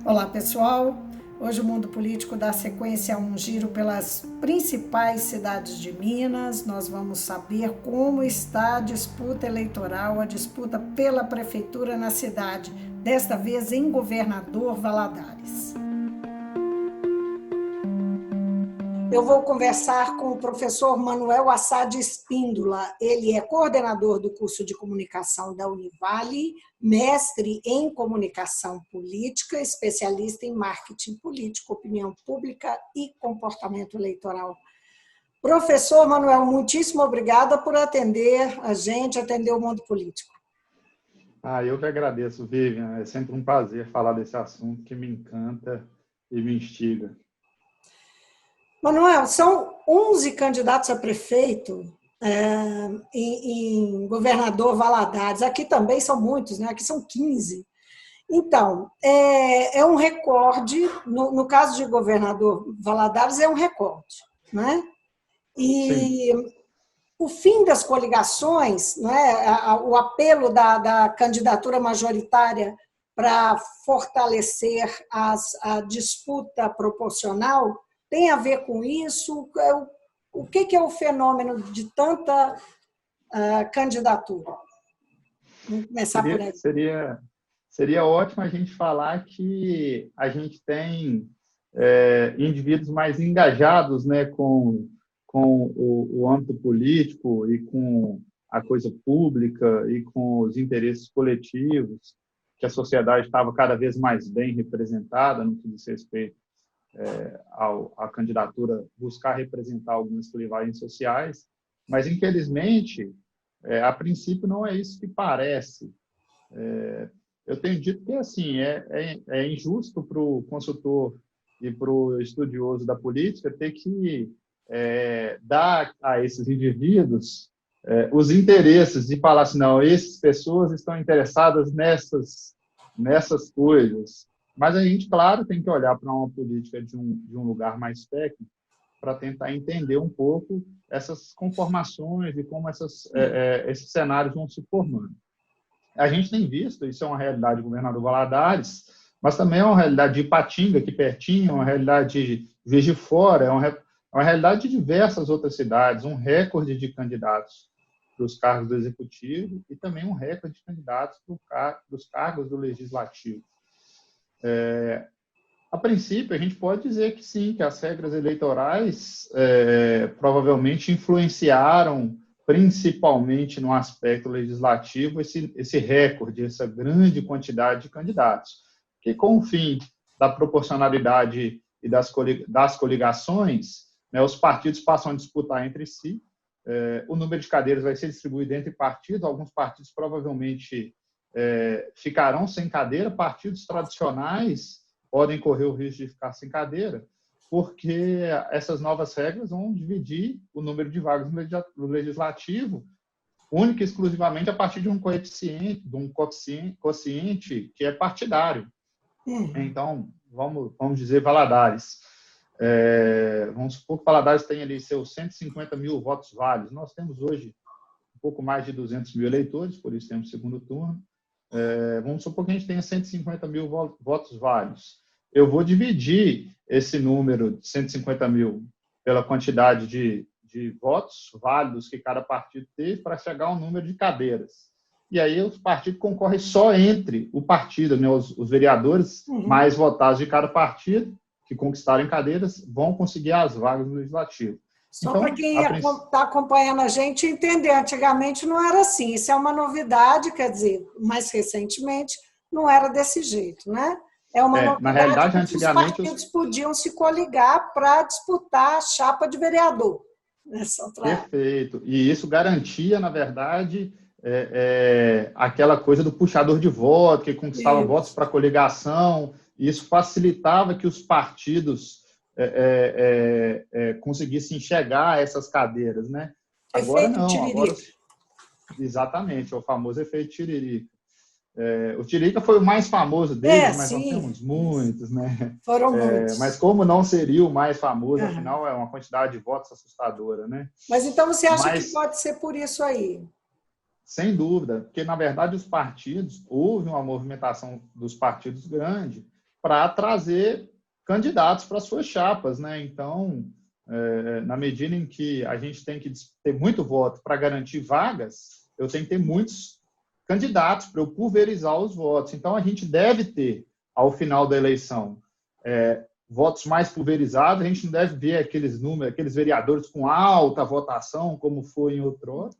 Olá pessoal, hoje o Mundo Político dá sequência a um giro pelas principais cidades de Minas. Nós vamos saber como está a disputa eleitoral, a disputa pela prefeitura na cidade, desta vez em Governador Valadares. Eu vou conversar com o professor Manuel Assad Espíndola. Ele é coordenador do curso de comunicação da Univale, mestre em comunicação política, especialista em marketing político, opinião pública e comportamento eleitoral. Professor Manuel, muitíssimo obrigada por atender a gente, atender o mundo político. Eu que agradeço, Vivian. É sempre um prazer falar desse assunto que me encanta e me instiga. Manuel, são 11 candidatos a prefeito em Governador Valadares. Aqui também são muitos, né? Aqui são 15. Então, é um recorde, no caso de Governador Valadares, é um recorde, né? E sim, o fim das coligações, né? O apelo da candidatura majoritária para fortalecer a disputa proporcional tem a ver com isso? O que é o fenômeno de tanta candidatura? Vamos começar por aí. Seria ótimo a gente falar que a gente tem indivíduos mais engajados, né, com o âmbito político e com a coisa pública e com os interesses coletivos, que a sociedade estava cada vez mais bem representada no que diz respeito a candidatura buscar representar algumas clivagens sociais, mas, infelizmente, a princípio não é isso que parece. Eu tenho dito que assim, é injusto para o consultor e para o estudioso da política ter que dar a esses indivíduos os interesses e falar assim, não, essas pessoas estão interessadas nessas coisas. Mas a gente, claro, tem que olhar para uma política de um lugar mais técnico para tentar entender um pouco essas conformações e como esses cenários vão se formando. A gente tem visto, isso é uma realidade do Governador Valadares, mas também é uma realidade de Ipatinga, aqui pertinho, uma realidade de Juiz de Fora, é uma realidade de diversas outras cidades, um recorde de candidatos para os cargos do Executivo e também um recorde de candidatos para os cargos do Legislativo. A princípio, a gente pode dizer que sim, que as regras eleitorais provavelmente influenciaram, principalmente no aspecto legislativo, esse recorde, essa grande quantidade de candidatos. Que com o fim da proporcionalidade e das coligações, né, os partidos passam a disputar entre si, o número de cadeiras vai ser distribuído entre partidos, alguns partidos provavelmente ficarão sem cadeira, partidos tradicionais podem correr o risco de ficar sem cadeira, porque essas novas regras vão dividir o número de vagas no legislativo única e exclusivamente a partir de um quociente que é partidário. Então, vamos dizer Valadares. Vamos supor que Valadares tem ali seus 150 mil votos válidos. Nós temos hoje um pouco mais de 200 mil eleitores, por isso temos segundo turno. Vamos supor que a gente tenha 150 mil votos válidos. Eu vou dividir esse número de 150 mil pela quantidade de votos válidos que cada partido teve para chegar ao número de cadeiras. E aí os partidos concorrem só entre o partido, né, os vereadores mais votados de cada partido, que conquistarem cadeiras, vão conseguir as vagas no Legislativo. Só então, para quem está acompanhando a gente entender, antigamente não era assim, isso é uma novidade, quer dizer, mais recentemente não era desse jeito, né? É uma novidade, na realidade, antigamente, os partidos podiam se coligar para disputar a chapa de vereador. Né? Perfeito, e isso garantia, na verdade, aquela coisa do puxador de voto, que conquistava votos para coligação, e isso facilitava que os partidos conseguissem chegar a essas cadeiras, né? Agora efeito não, tiririca. agora exatamente, o famoso efeito tiririca. O tiririca foi o mais famoso deles, mas sim. nós temos muitos, né? Foram muitos. Mas como não seria o mais famoso, afinal é uma quantidade de votos assustadora, né? Mas então você acha que pode ser por isso aí? Sem dúvida, porque na verdade os partidos, houve uma movimentação dos partidos grande para trazer candidatos para suas chapas, né? Então, na medida em que a gente tem que ter muito voto para garantir vagas, eu tenho que ter muitos candidatos para eu pulverizar os votos. Então, a gente deve ter, ao final da eleição, votos mais pulverizados. A gente não deve ver aqueles números, aqueles vereadores com alta votação, como foi em outrora.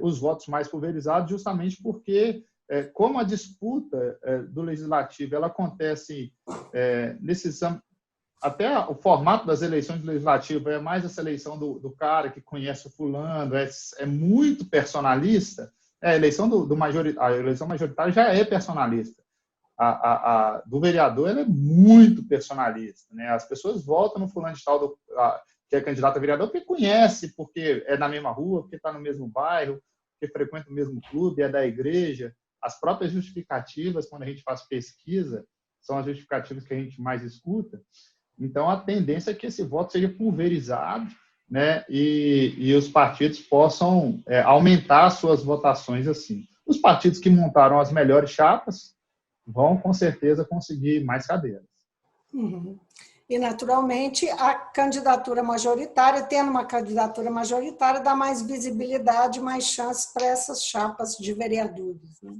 Os votos mais pulverizados, justamente porque, como a disputa do legislativo ela acontece até o formato das eleições legislativas é mais essa eleição do cara que conhece o fulano, é muito personalista. A eleição a eleição majoritária já é personalista. A do vereador ela é muito personalista, né? As pessoas votam no fulano de tal que é candidato a vereador porque conhece, porque é na mesma rua, porque está no mesmo bairro, porque frequenta o mesmo clube, é da igreja. As próprias justificativas, quando a gente faz pesquisa, são as justificativas que a gente mais escuta. Então, a tendência é que esse voto seja pulverizado, né, e os partidos possam aumentar suas votações assim. Os partidos que montaram as melhores chapas vão, com certeza, conseguir mais cadeiras. Uhum. E, naturalmente, a candidatura majoritária, tendo uma candidatura majoritária, dá mais visibilidade, mais chance para essas chapas de vereadores, né?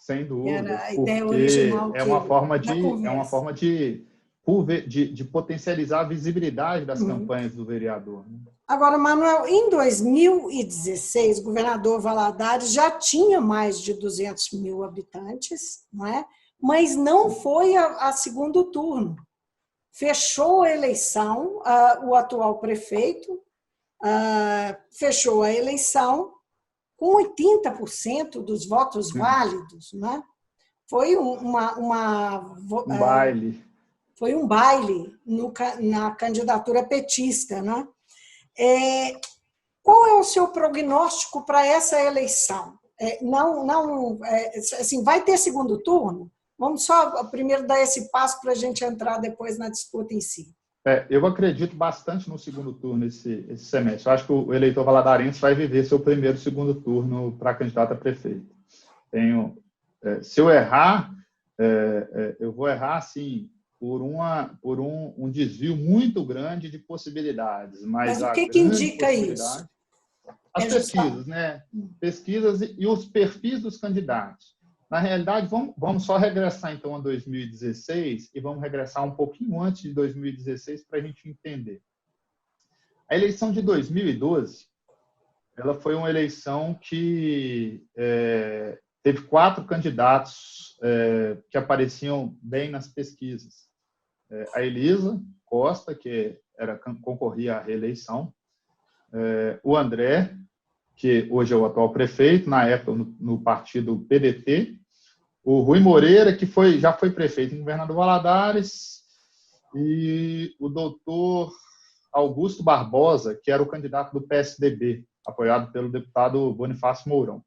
Sem dúvida, era a ideia original é uma forma de potencializar a visibilidade das campanhas do vereador. Né? Agora, Manuel, em 2016, o governador Valadares já tinha mais de 200 mil habitantes, não é? Mas não foi a segundo turno. Fechou a eleição, o atual prefeito fechou a eleição com 80% dos votos válidos, né? Foi um baile. Foi um baile na candidatura petista, né? Qual é o seu prognóstico para essa eleição? Assim, vai ter segundo turno? Vamos só primeiro dar esse passo para a gente entrar depois na disputa em si. Eu acredito bastante no segundo turno esse semestre. Eu acho que o eleitor valadarense vai viver seu primeiro e segundo turno para candidato a prefeito. Se eu errar, eu vou errar assim, por um desvio muito grande de possibilidades. Mas o que indica isso? As pesquisas, né? Pesquisas e os perfis dos candidatos. Na realidade, vamos só regressar, então, a 2016 e vamos regressar um pouquinho antes de 2016 para a gente entender. A eleição de 2012 ela foi uma eleição que teve 4 candidatos que apareciam bem nas pesquisas. A Elisa Costa, que concorria à reeleição, o André, que hoje é o atual prefeito, na época no partido PDT, o Rui Moreira, que já foi prefeito em Governador Valadares, e o doutor Augusto Barbosa, que era o candidato do PSDB, apoiado pelo deputado Bonifácio Mourão.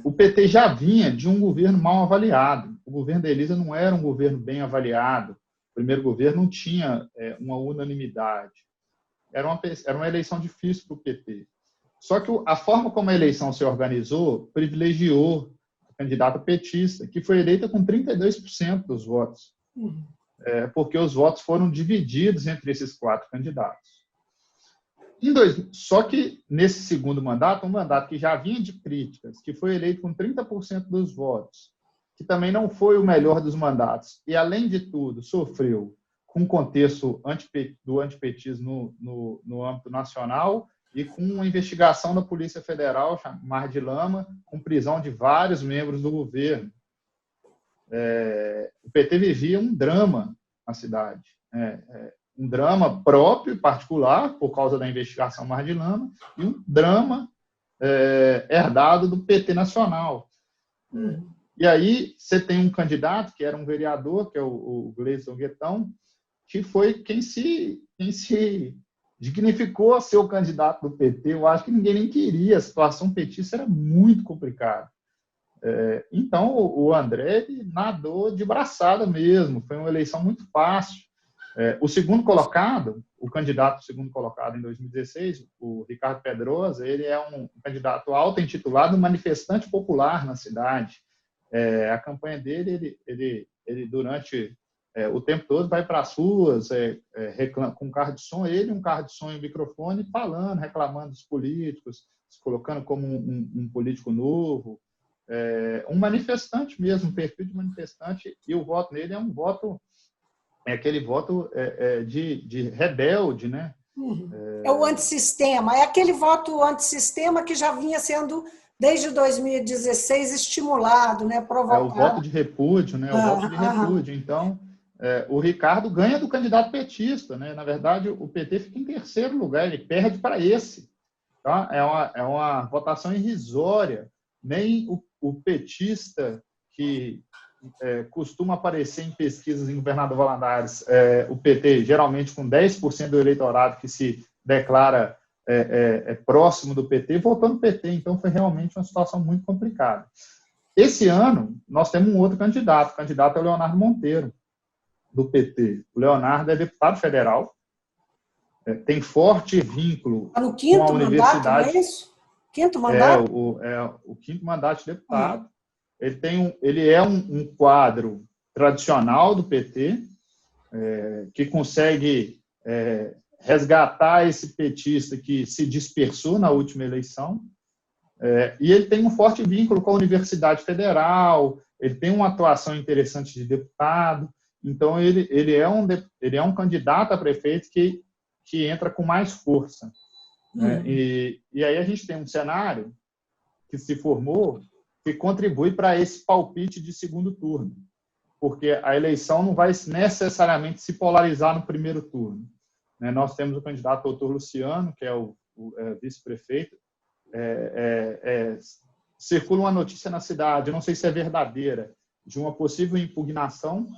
O PT já vinha de um governo mal avaliado. O governo da Elisa não era um governo bem avaliado. O primeiro governo não tinha uma unanimidade. Era uma eleição difícil para o PT. Só que a forma como a eleição se organizou privilegiou a candidata petista, que foi eleita com 32% dos votos, porque os votos foram divididos entre esses 4 candidatos. Só que nesse segundo mandato, um mandato que já vinha de críticas, que foi eleito com 30% dos votos, que também não foi o melhor dos mandatos, e, além de tudo, sofreu com o contexto do antipetismo no âmbito nacional e com uma investigação da Polícia Federal, Mar de Lama, com prisão de vários membros do governo. O PT vivia um drama na cidade, um drama próprio, particular, por causa da investigação Mar de Lama, e um drama herdado do PT nacional. E aí você tem um candidato, que era um vereador, que é o Gleison Guetão, que foi quem se dignificou a ser o candidato do PT. Eu acho que ninguém nem queria, a situação petista era muito complicada. Então, o André nadou de braçada mesmo, foi uma eleição muito fácil. O segundo colocado, o candidato segundo colocado em 2016, o Ricardo Pedrosa, ele é um candidato auto-intitulado manifestante popular na cidade. A campanha dele, ele durante o tempo todo vai para as ruas com um carro de som, ele um carro de som e um microfone, falando, reclamando dos políticos, se colocando como um político novo, um manifestante mesmo, um perfil de manifestante, e o voto nele é um voto, aquele voto de rebelde, né? É o antissistema, é aquele voto antissistema que já vinha sendo, desde 2016, estimulado, né? Provocado. O voto de repúdio, né? O voto de repúdio. Então, o Ricardo ganha do candidato petista, né? Na verdade, o PT fica em terceiro lugar, ele perde para esse. Tá? É uma votação irrisória. Nem o petista que costuma aparecer em pesquisas em Governador Valadares, o PT, geralmente com 10% do eleitorado que se declara próximo do PT, votou no PT. Então, foi realmente uma situação muito complicada. Esse ano, nós temos um outro candidato. O candidato é o Leonardo Monteiro, do PT. O Leonardo é deputado federal, tem forte vínculo com a universidade. Mandato, não é isso? Quinto mandato? O quinto mandato de deputado. Ele é um quadro tradicional do PT, que consegue resgatar esse petista que se dispersou na última eleição, e ele tem um forte vínculo com a Universidade Federal, ele tem uma atuação interessante de deputado, então ele é um candidato a prefeito que entra com mais força. E aí a gente tem um cenário que se formou que contribui para esse palpite de segundo turno, porque a eleição não vai necessariamente se polarizar no primeiro turno. Nós temos o candidato doutor Luciano, que é o vice-prefeito. Circula uma notícia na cidade, não sei se é verdadeira, de uma possível impugnação.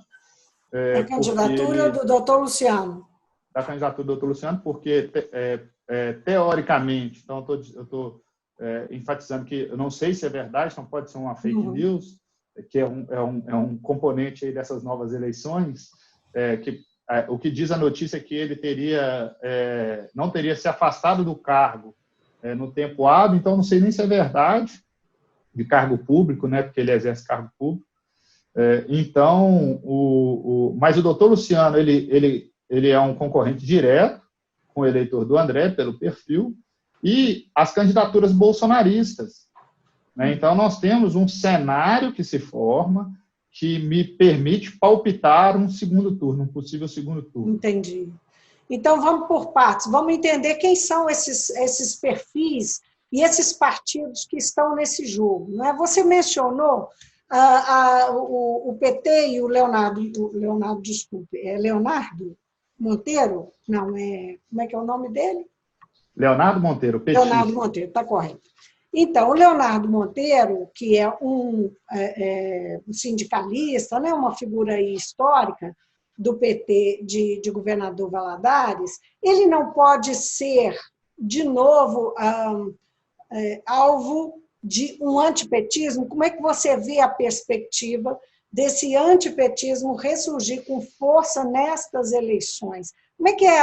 A candidatura do doutor Luciano. Da candidatura do doutor Luciano, porque, teoricamente, então eu estou enfatizando que eu não sei se é verdade, então pode ser uma fake news, que é um componente aí dessas novas eleições, o que diz a notícia é que ele não teria se afastado do cargo no tempo hábil, então não sei nem se é verdade, de cargo público, né, porque ele exerce cargo público. Então, mas o doutor Luciano, ele é um concorrente direto com o eleitor do André, pelo perfil, e as candidaturas bolsonaristas. Então, nós temos um cenário que se forma que me permite palpitar um segundo turno, um possível segundo turno. Entendi. Então, vamos por partes. Vamos entender quem são esses perfis e esses partidos que estão nesse jogo. Né? Você mencionou o PT e o Leonardo, desculpe, é Leonardo Monteiro? Não, como é que é o nome dele? Leonardo Monteiro, petista. Leonardo Monteiro, está correto. Então, o Leonardo Monteiro, que é um sindicalista, né, uma figura histórica do PT de Governador Valadares, ele não pode ser, de novo, alvo de um antipetismo? Como é que você vê a perspectiva desse antipetismo ressurgir com força nestas eleições? Como é que é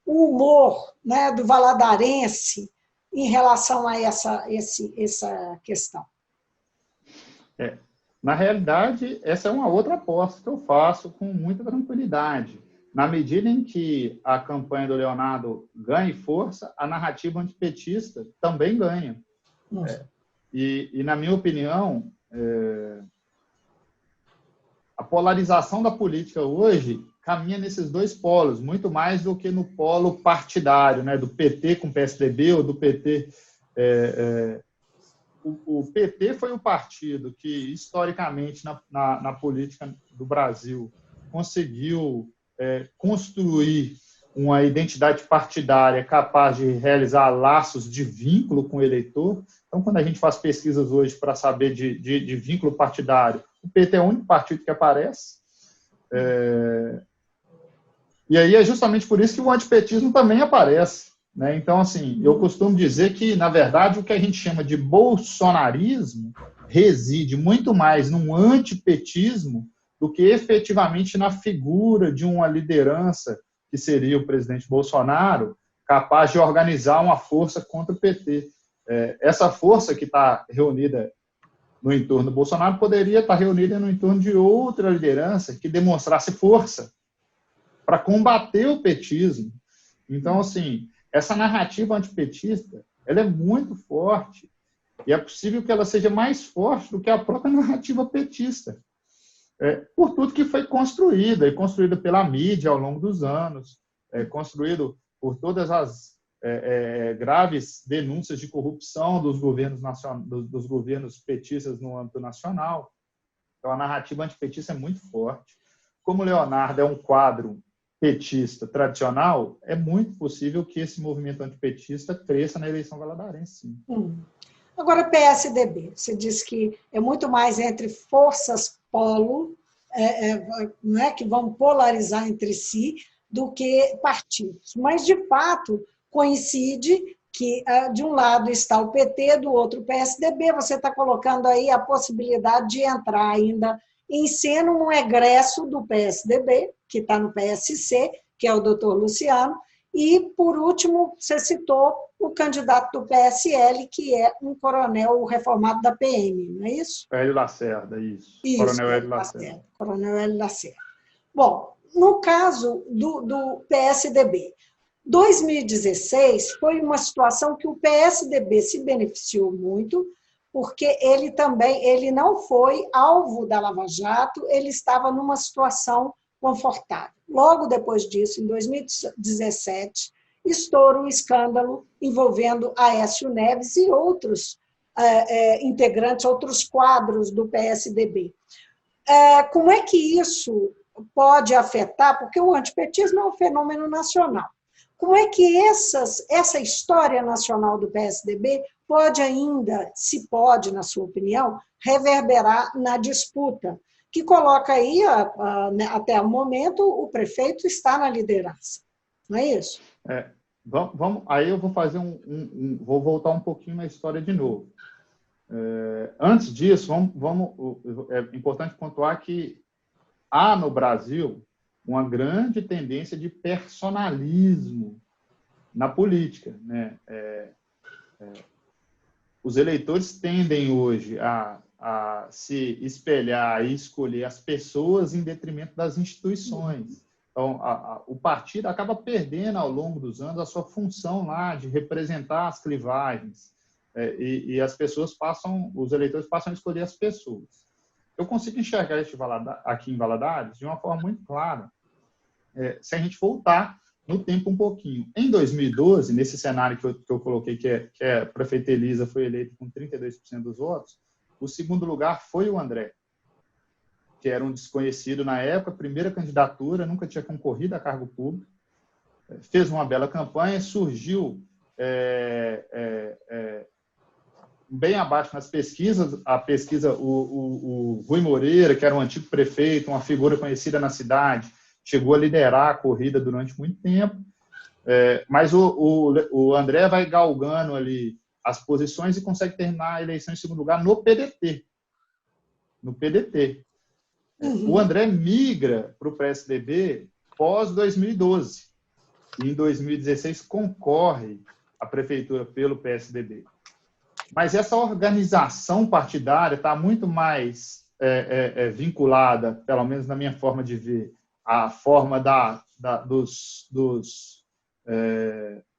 o humor, né, do valadarense em relação a essa questão? Na realidade, essa é uma outra aposta que eu faço com muita tranquilidade. Na medida em que a campanha do Leonardo ganha força, a narrativa antipetista também ganha. E, na minha opinião, a polarização da política hoje caminha nesses dois polos, muito mais do que no polo partidário, né, do PT com o PSDB ou do PT. O PT foi o partido que, historicamente, na política do Brasil, conseguiu construir uma identidade partidária capaz de realizar laços de vínculo com o eleitor. Então, quando a gente faz pesquisas hoje para saber de vínculo partidário, o PT é o único partido que aparece. E aí é justamente por isso que o antipetismo também aparece. Né? Então, assim, eu costumo dizer que, na verdade, o que a gente chama de bolsonarismo reside muito mais num antipetismo do que efetivamente na figura de uma liderança, que seria o presidente Bolsonaro, capaz de organizar uma força contra o PT. Essa força que está reunida no entorno do Bolsonaro poderia estar reunida no entorno de outra liderança que demonstrasse força para combater o petismo. Então, assim, essa narrativa antipetista, ela é muito forte e é possível que ela seja mais forte do que a própria narrativa petista, por tudo que foi construída, e construída pela mídia ao longo dos anos, construído por todas as graves denúncias de corrupção dos governos petistas no âmbito nacional. Então, a narrativa antipetista é muito forte. Como Leonardo é um quadro petista tradicional, é muito possível que esse movimento antipetista cresça na eleição valadarense, sim. Agora, PSDB, você diz que é muito mais entre forças polo, né, que vão polarizar entre si, do que partidos. Mas, de fato, coincide que de um lado está o PT, do outro o PSDB. Você está colocando aí a possibilidade de entrar ainda em cena um egresso do PSDB, que está no PSC, que é o doutor Luciano, e, por último, você citou o candidato do PSL, que é um coronel reformado da PM, não é isso? Hélio Lacerda, isso. Coronel Hélio Lacerda. Coronel Hélio Lacerda. Bom, no caso do PSDB, 2016 foi uma situação que o PSDB se beneficiou muito, porque ele não foi alvo da Lava Jato, ele estava numa situação confortável. Logo depois disso, em 2017, estoura um escândalo envolvendo Aécio Neves e outros integrantes, outros quadros do PSDB. Como é que isso pode afetar? Porque o antipetismo é um fenômeno nacional. Como é que essa história nacional do PSDB pode ainda, se pode, na sua opinião, reverberar na disputa, que coloca aí, até o momento, o prefeito está na liderança. Não é isso? Aí eu vou fazer vou voltar um pouquinho na história de novo. Antes disso, é importante pontuar que há no Brasil uma grande tendência de personalismo na política, né? Os eleitores tendem hoje a se espelhar e escolher as pessoas em detrimento das instituições. Então, o partido acaba perdendo ao longo dos anos a sua função lá de representar as clivagens, e os eleitores passam a escolher as pessoas. Eu consigo enxergar isso aqui em Valadares de uma forma muito clara, se a gente voltar no tempo um pouquinho. Em 2012, nesse cenário que eu coloquei, que a prefeita Elisa foi eleita com 32% dos votos, o segundo lugar foi o André, que era um desconhecido na época, primeira candidatura, nunca tinha concorrido a cargo público, fez uma bela campanha, surgiu bem abaixo nas pesquisas. O Rui Moreira, que era um antigo prefeito, uma figura conhecida na cidade, chegou a liderar a corrida durante muito tempo, mas o André vai galgando ali as posições e consegue terminar a eleição em segundo lugar no PDT. O André migra para o PSDB pós-2012 e em 2016 concorre à prefeitura pelo PSDB. Mas essa organização partidária está muito mais vinculada, pelo menos na minha forma de ver, à forma dos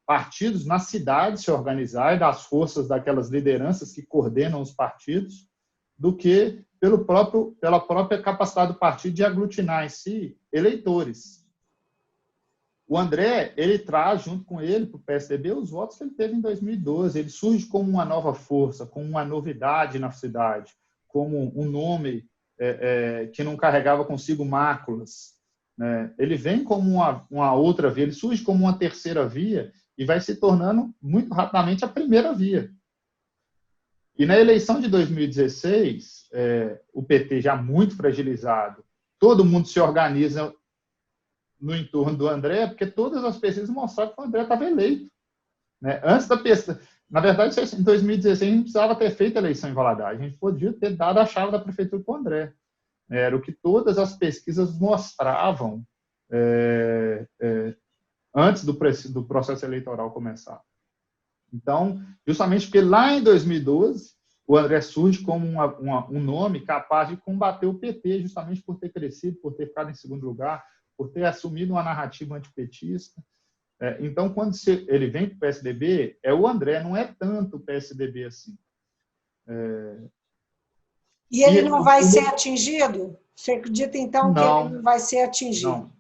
partidos na cidade se organizar e das forças daquelas lideranças que coordenam os partidos, do que pela própria capacidade do partido de aglutinar em si eleitores. O André, ele traz junto com ele para o PSDB os votos que ele teve em 2012. Ele surge como uma nova força, como uma novidade na cidade, como um nome que não carregava consigo máculas, né? Ele vem como uma outra via, ele surge como uma terceira via e vai se tornando muito rapidamente a primeira via. E na eleição de 2016, o PT já muito fragilizado, todo mundo se organiza no entorno do André, porque todas as pesquisas mostravam que o André estava eleito, né? Antes da pesquisa, na verdade, em 2016 a gente precisava ter feito a eleição em Valadares, a gente podia ter dado a chave da prefeitura para o André. Era o que todas as pesquisas mostravam antes do processo eleitoral começar. Então, justamente porque lá em 2012 o André surge como um nome capaz de combater o PT, justamente por ter crescido, por ter ficado em segundo lugar, por ter assumido uma narrativa antipetista. Então, quando ele vem para o PSDB, é o André, não é tanto o PSDB assim. E ele não vai ser atingido? Você acredita, então, que ele não vai ser atingido?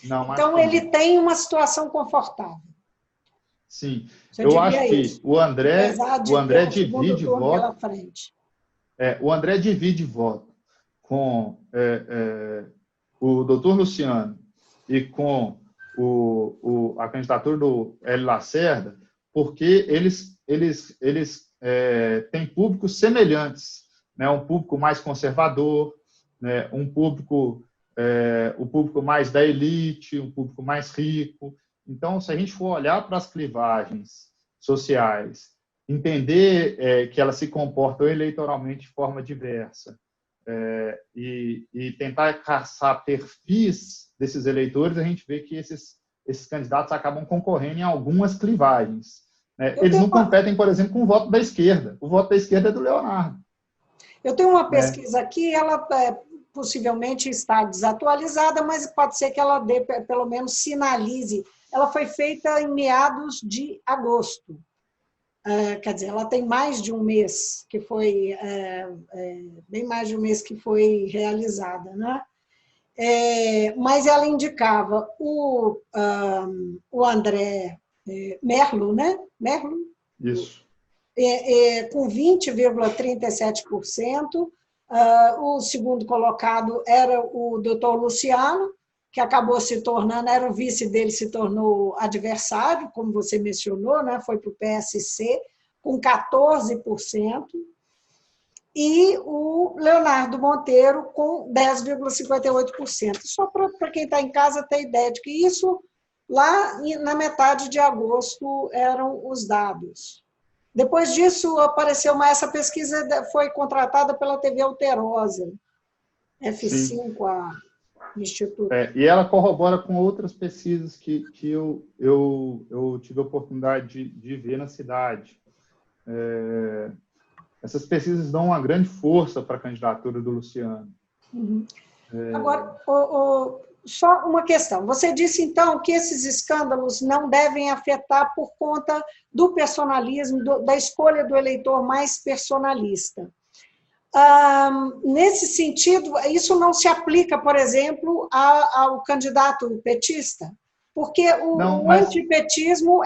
Não, então, ele tem uma situação confortável. Sim, eu acho que isso. o André divide voto. O André divide voto com o doutor Luciano e com a candidatura do Hélio Lacerda, porque eles têm públicos semelhantes, né? Um público mais conservador, né? O público mais da elite, um público mais rico. Então, se a gente for olhar para as clivagens sociais, entender que elas se comportam eleitoralmente de forma diversa e tentar caçar perfis desses eleitores, a gente vê que esses candidatos acabam concorrendo em algumas clivagens. Né? Eles não competem, por exemplo, com o voto da esquerda. O voto da esquerda é do Leonardo. Eu tenho uma pesquisa aqui, ela possivelmente está desatualizada, mas pode ser que ela dê, pelo menos sinalize. Ela foi feita em meados de agosto. Quer dizer, ela tem mais de um mês que foi, bem mais de um mês que foi realizada, né? Mas ela indicava o André Merlo, né? Merlo? Isso. Com 20,37%. O segundo colocado era o doutor Luciano, que acabou se tornando, era o vice dele, se tornou adversário, como você mencionou, né? Foi para o PSC, com 14%, e o Leonardo Monteiro com 10,58%. Só para quem está em casa ter ideia de que isso, lá na metade de agosto, eram os dados. Depois disso, apareceu essa pesquisa foi contratada pela TV Alterosa, F5A. Instituto. E ela corrobora com outras pesquisas que eu tive a oportunidade de ver na cidade. Essas pesquisas dão uma grande força para a candidatura do Luciano. Uhum. Agora, só uma questão. Você disse, então, que esses escândalos não devem afetar por conta do personalismo, da escolha do eleitor mais personalista. Nesse sentido, isso não se aplica, por exemplo, ao candidato petista? Porque o antipetismo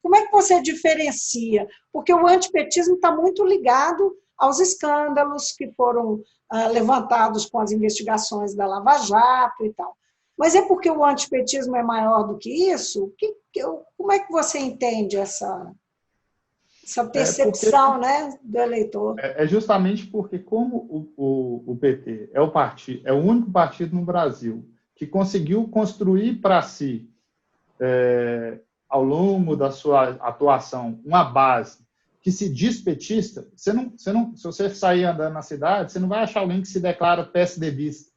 como é que você diferencia? Porque o antipetismo está muito ligado aos escândalos que foram levantados com as investigações da Lava Jato e tal. Mas é porque o antipetismo é maior do que isso? Como é que você entende essa percepção, né, do eleitor? É justamente porque, como o PT é o único partido no Brasil que conseguiu construir para si, ao longo da sua atuação, uma base que se diz petista, se você sair andando na cidade, você não vai achar alguém que se declara PSDBista.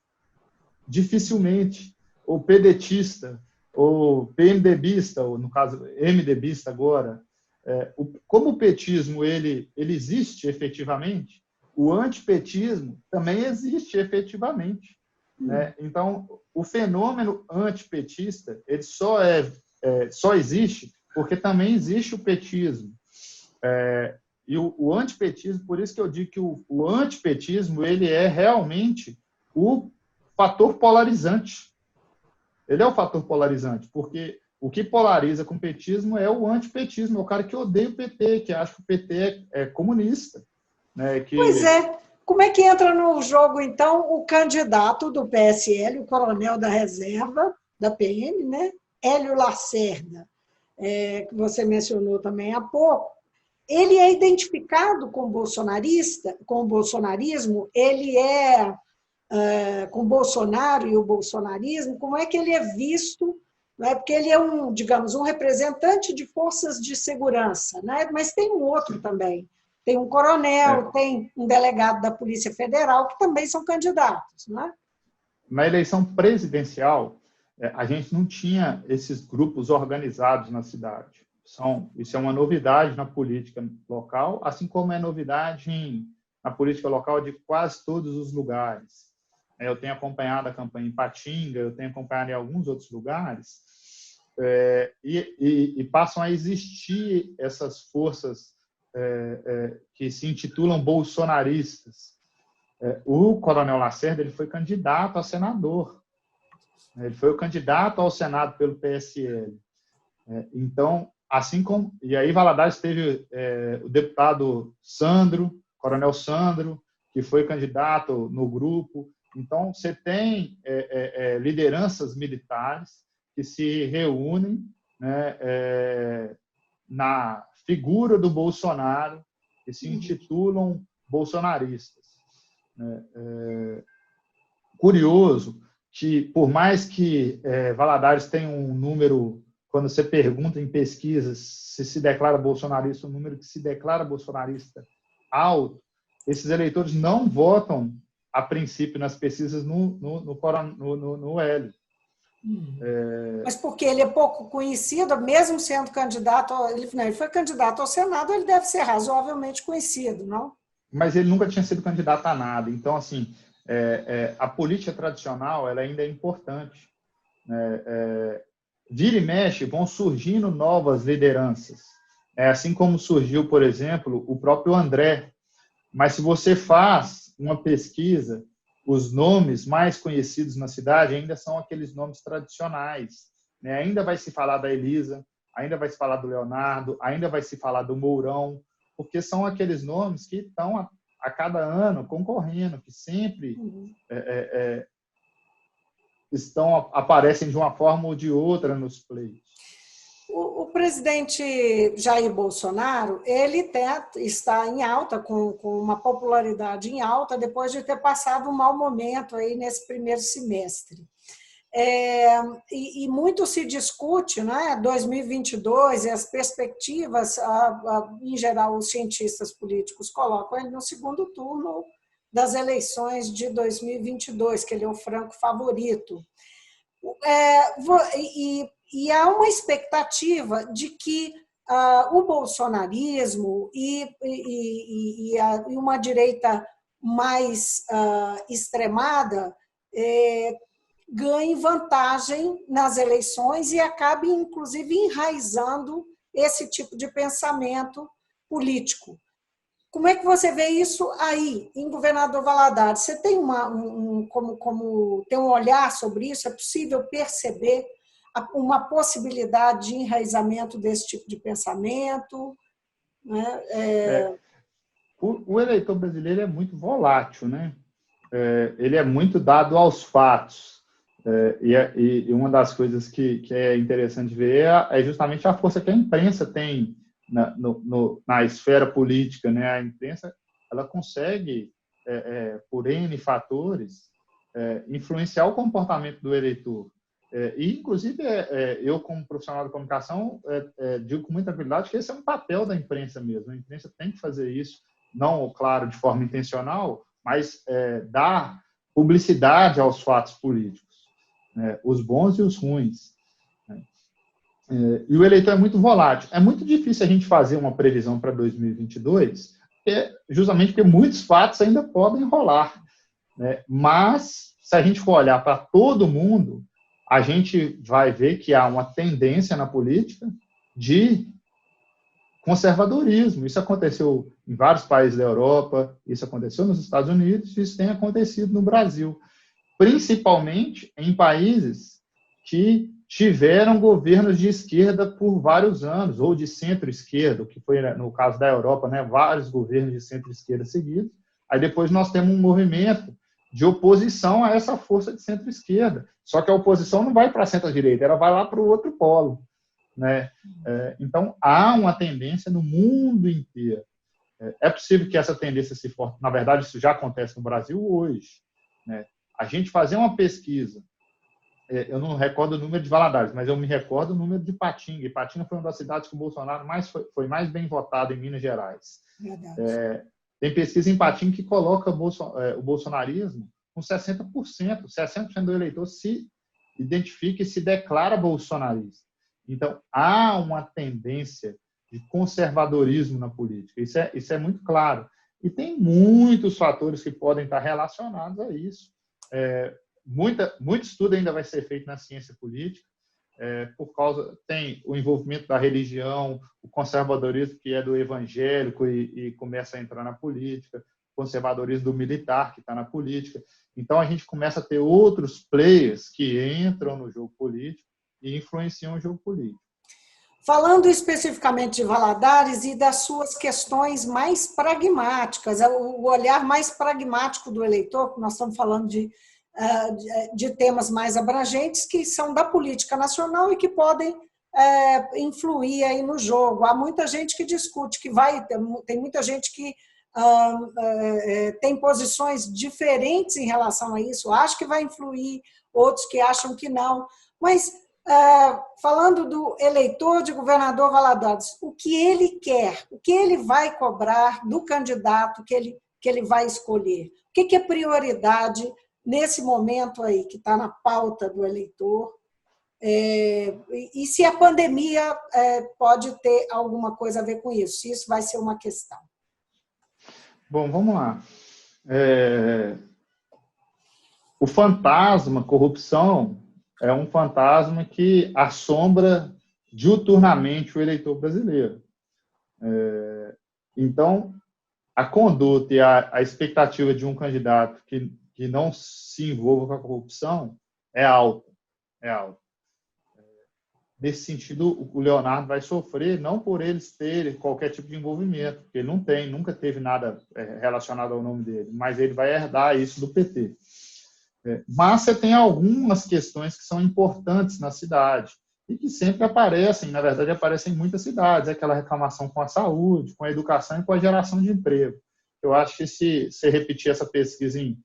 Dificilmente. Ou pedetista, ou PMDBista, ou, no caso, MDBista agora. Como o petismo ele existe efetivamente, o antipetismo também existe efetivamente. Né? Então, o fenômeno antipetista ele só existe porque também existe o petismo. E o antipetismo, por isso que eu digo que o antipetismo ele é realmente o fator polarizante. Ele é o fator polarizante, porque o que polariza com o petismo é o antipetismo, é o cara que odeia o PT, que acha que o PT é comunista. Né? Pois é. Como é que entra no jogo, então, o candidato do PSL, o coronel da reserva da PM, né? Hélio Lacerda, que você mencionou também há pouco? Ele é identificado com o bolsonarismo, ele com o Bolsonaro e o bolsonarismo, como é que ele é visto? Né? Porque ele é digamos, um representante de forças de segurança, né? Mas tem um outro também. Tem um coronel, tem um delegado da Polícia Federal, que também são candidatos. Né? Na eleição presidencial, a gente não tinha esses grupos organizados na cidade. Isso é uma novidade na política local, assim como é novidade na política local de quase todos os lugares. Eu tenho acompanhado a campanha em Patinga, eu tenho acompanhado em alguns outros lugares, e passam a existir essas forças que se intitulam bolsonaristas. O Coronel Lacerda ele foi candidato a senador, ele foi o candidato ao Senado pelo PSL. Então, assim como... E aí Valadares teve o deputado Sandro, Coronel Sandro, que foi candidato no grupo. Então, você tem lideranças militares que se reúnem, né, na figura do Bolsonaro, que se intitulam bolsonaristas. Curioso que, por mais que Valadares tenha um número, quando você pergunta em pesquisas se declara bolsonarista, um número que se declara bolsonarista alto, esses eleitores não votam, a princípio, nas pesquisas no Hélio. Mas porque ele é pouco conhecido, mesmo sendo candidato, ele foi candidato ao Senado, ele deve ser razoavelmente conhecido, não? Mas ele nunca tinha sido candidato a nada. Então, assim, a política tradicional ela ainda é importante. Vira e mexe, vão surgindo novas lideranças. Assim como surgiu, por exemplo, o próprio André. Mas se você faz uma pesquisa, os nomes mais conhecidos na cidade ainda são aqueles nomes tradicionais. Ainda vai se falar da Elisa, ainda vai se falar do Leonardo, ainda vai se falar do Mourão, porque são aqueles nomes que estão a cada ano concorrendo, que sempre aparecem de uma forma ou de outra nos pleitos. O presidente Jair Bolsonaro, ele está em alta, com uma popularidade em alta, depois de ter passado um mau momento aí nesse primeiro semestre. E muito se discute, né, 2022 e as perspectivas, em geral, os cientistas políticos colocam ele no segundo turno das eleições de 2022, que ele é o franco favorito. E há uma expectativa de que o bolsonarismo e uma direita mais extremada ganhe vantagem nas eleições e acabe, inclusive, enraizando esse tipo de pensamento político. Como é que você vê isso aí, em Governador Valadares? Você tem tem um olhar sobre isso? É possível perceber uma possibilidade de enraizamento desse tipo de pensamento? Né? O eleitor brasileiro é muito volátil, né? Ele é muito dado aos fatos. E uma das coisas que é interessante ver é justamente a força que a imprensa tem na esfera política, né? A imprensa ela consegue, por N fatores, influenciar o comportamento do eleitor. E, inclusive, eu, como profissional de comunicação, digo com muita habilidade que esse é um papel da imprensa mesmo. A imprensa tem que fazer isso, não, claro, de forma intencional, mas dar publicidade aos fatos políticos, né? Os bons e os ruins. E o eleitor é muito volátil. É muito difícil a gente fazer uma previsão para 2022, justamente porque muitos fatos ainda podem rolar, né? Mas, se a gente for olhar para todo mundo, a gente vai ver que há uma tendência na política de conservadorismo. Isso aconteceu em vários países da Europa, isso aconteceu nos Estados Unidos, isso tem acontecido no Brasil, principalmente em países que tiveram governos de esquerda por vários anos, ou de centro-esquerda, que foi no caso da Europa, né, vários governos de centro-esquerda seguidos. Aí depois nós temos um movimento de oposição a essa força de centro-esquerda. Só que a oposição não vai para a centro-direita, ela vai lá para o outro polo, né? Então, há uma tendência no mundo inteiro. É possível que essa tendência se forte. Na verdade, isso já acontece no Brasil hoje, né? A gente fazer uma pesquisa, eu não recordo o número de Valadares, mas eu me recordo o número de Patinga. E Patinga foi uma das cidades que o Bolsonaro foi mais bem votado em Minas Gerais. Tem pesquisa em Patinga que coloca o bolsonarismo com 60%. 60% do eleitor se identifica e se declara bolsonarista. Então, há uma tendência de conservadorismo na política. Isso é muito claro. E tem muitos fatores que podem estar relacionados a isso. Muito estudo ainda vai ser feito na ciência política, tem o envolvimento da religião, o conservadorismo que é do evangélico e começa a entrar na política, o conservadorismo do militar que está na política. Então, a gente começa a ter outros players que entram no jogo político e influenciam o jogo político. Falando especificamente de Valadares e das suas questões mais pragmáticas, o olhar mais pragmático do eleitor, nós estamos falando de temas mais abrangentes que são da política nacional e que podem influir aí no jogo. Há muita gente que discute, tem muita gente que tem posições diferentes em relação a isso, acha que vai influir, outros que acham que não, mas falando do eleitor de governador Valadares, o que ele quer, o que ele vai cobrar do candidato que ele vai escolher, o que é prioridade nesse momento aí que está na pauta do eleitor, e se a pandemia pode ter alguma coisa a ver com isso, se isso vai ser uma questão. Bom, vamos lá. O fantasma corrupção é um fantasma que assombra diuturnamente o eleitor brasileiro. Então, a conduta e a expectativa de um candidato que não se envolva com a corrupção é alta. Nesse sentido, o Leonardo vai sofrer, não por eles terem qualquer tipo de envolvimento, porque ele nunca teve nada relacionado ao nome dele, mas ele vai herdar isso do PT. Mas você tem algumas questões que são importantes na cidade e que sempre aparecem, na verdade aparecem em muitas cidades, aquela reclamação com a saúde, com a educação e com a geração de emprego. Eu acho que se você repetir essa pesquisa em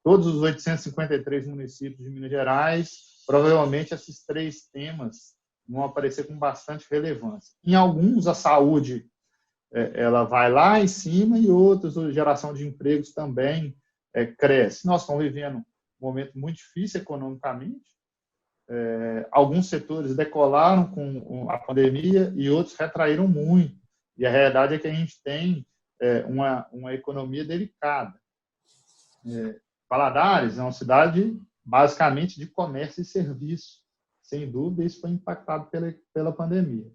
todos os 853 municípios de Minas Gerais, provavelmente esses 3 temas vão aparecer com bastante relevância. Em alguns, a saúde ela vai lá em cima e outros, a geração de empregos também cresce. Nós estamos vivendo um momento muito difícil economicamente. Alguns setores decolaram com a pandemia e outros retraíram muito. E a realidade é que a gente tem uma economia delicada. Valadares é uma cidade basicamente de comércio e serviço. Sem dúvida, isso foi impactado pela pandemia.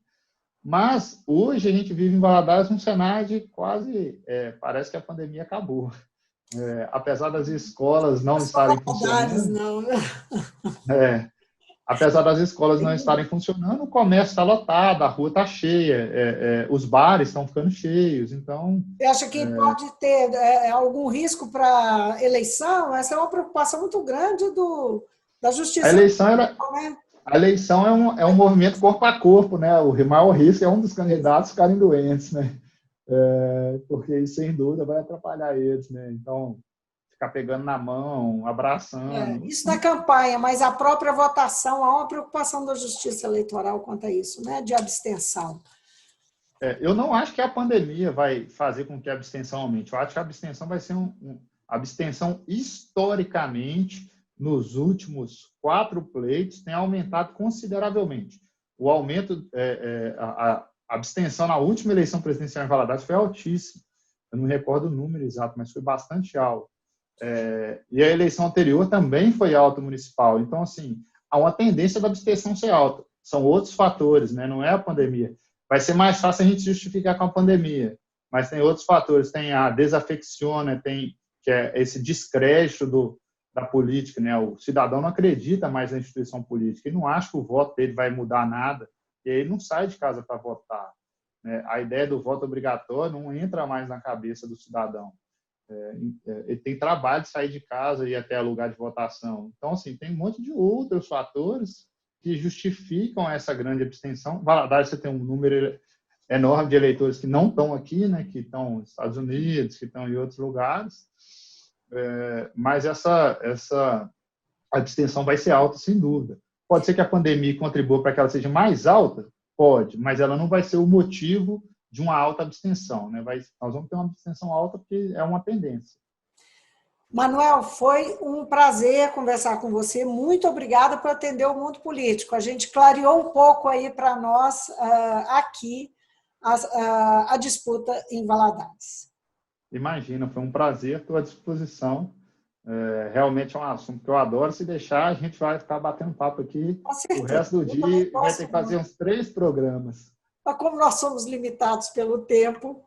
Mas hoje a gente vive em Valadares um cenário de quase, parece que a pandemia acabou. Apesar das escolas não estarem funcionando, apesar das escolas não estarem funcionando, o comércio está lotado, a rua está cheia, os bares estão ficando cheios. Então, você acha que pode ter algum risco para a eleição? Essa é uma preocupação muito grande da justiça. A eleição é um movimento corpo a corpo, né? O maior risco é um dos candidatos ficarem doentes, né? Porque isso, sem dúvida, vai atrapalhar eles, né? Então, ficar pegando na mão, abraçando. Isso na campanha, mas a própria votação, há uma preocupação da justiça eleitoral quanto a isso, né? De abstenção. Eu não acho que a pandemia vai fazer com que a abstenção aumente. Eu acho que a abstenção vai ser a abstenção historicamente nos últimos 4 pleitos tem aumentado consideravelmente. O aumento, a abstenção na última eleição presidencial em Valadares foi altíssima. Eu não me recordo o número exato, mas foi bastante alto. E a eleição anterior também foi alta municipal. Então, assim, há uma tendência da abstenção ser alta. São outros fatores, né? Não é a pandemia. Vai ser mais fácil a gente justificar com a pandemia, mas tem outros fatores. Tem a desafecciona, que é esse descrédito da política, né? O cidadão não acredita mais na instituição política e não acha que o voto dele vai mudar nada, e aí ele não sai de casa para votar, né? A ideia do voto obrigatório não entra mais na cabeça do cidadão. Ele tem trabalho de sair de casa e ir até o lugar de votação. Então, assim, tem um monte de outros fatores que justificam essa grande abstenção. Valadares, você tem um número enorme de eleitores que não estão aqui, né? Que estão nos Estados Unidos, que estão em outros lugares. Mas essa abstenção vai ser alta, sem dúvida. Pode ser que a pandemia contribua para que ela seja mais alta? Pode, mas ela não vai ser o motivo de uma alta abstenção, né? Nós vamos ter uma abstenção alta porque é uma tendência. Manuel, foi um prazer conversar com você. Muito obrigada por atender o mundo político. A gente clareou um pouco aí para nós aqui a disputa em Valadares. Imagina, foi um prazer, estou à disposição. Realmente é um assunto que eu adoro. Se deixar, a gente vai ficar batendo papo aqui o resto do dia. Vai ter que fazer uns 3 programas. Mas como nós somos limitados pelo tempo,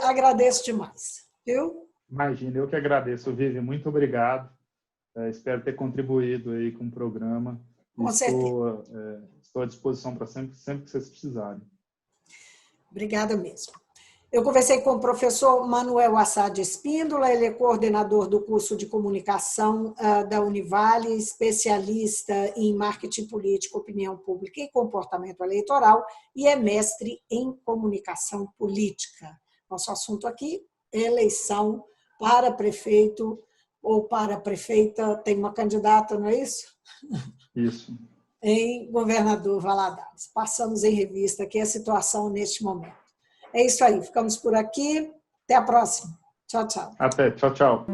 agradeço demais. Viu? Imagina, eu que agradeço, Vivi. Muito obrigado. Espero ter contribuído aí com o programa. Com certeza. Estou à disposição para sempre que vocês precisarem. Obrigada mesmo. Eu conversei com o professor Manuel Assad Espíndola, ele é coordenador do curso de comunicação da Univale, especialista em marketing político, opinião pública e comportamento eleitoral e é mestre em comunicação política. Nosso assunto aqui é eleição para prefeito ou para prefeita, tem uma candidata, não é isso? Isso. Em Governador Valadares. Passamos em revista aqui a situação neste momento. É isso aí, ficamos por aqui. Até a próxima. Tchau, tchau. Até, tchau, tchau.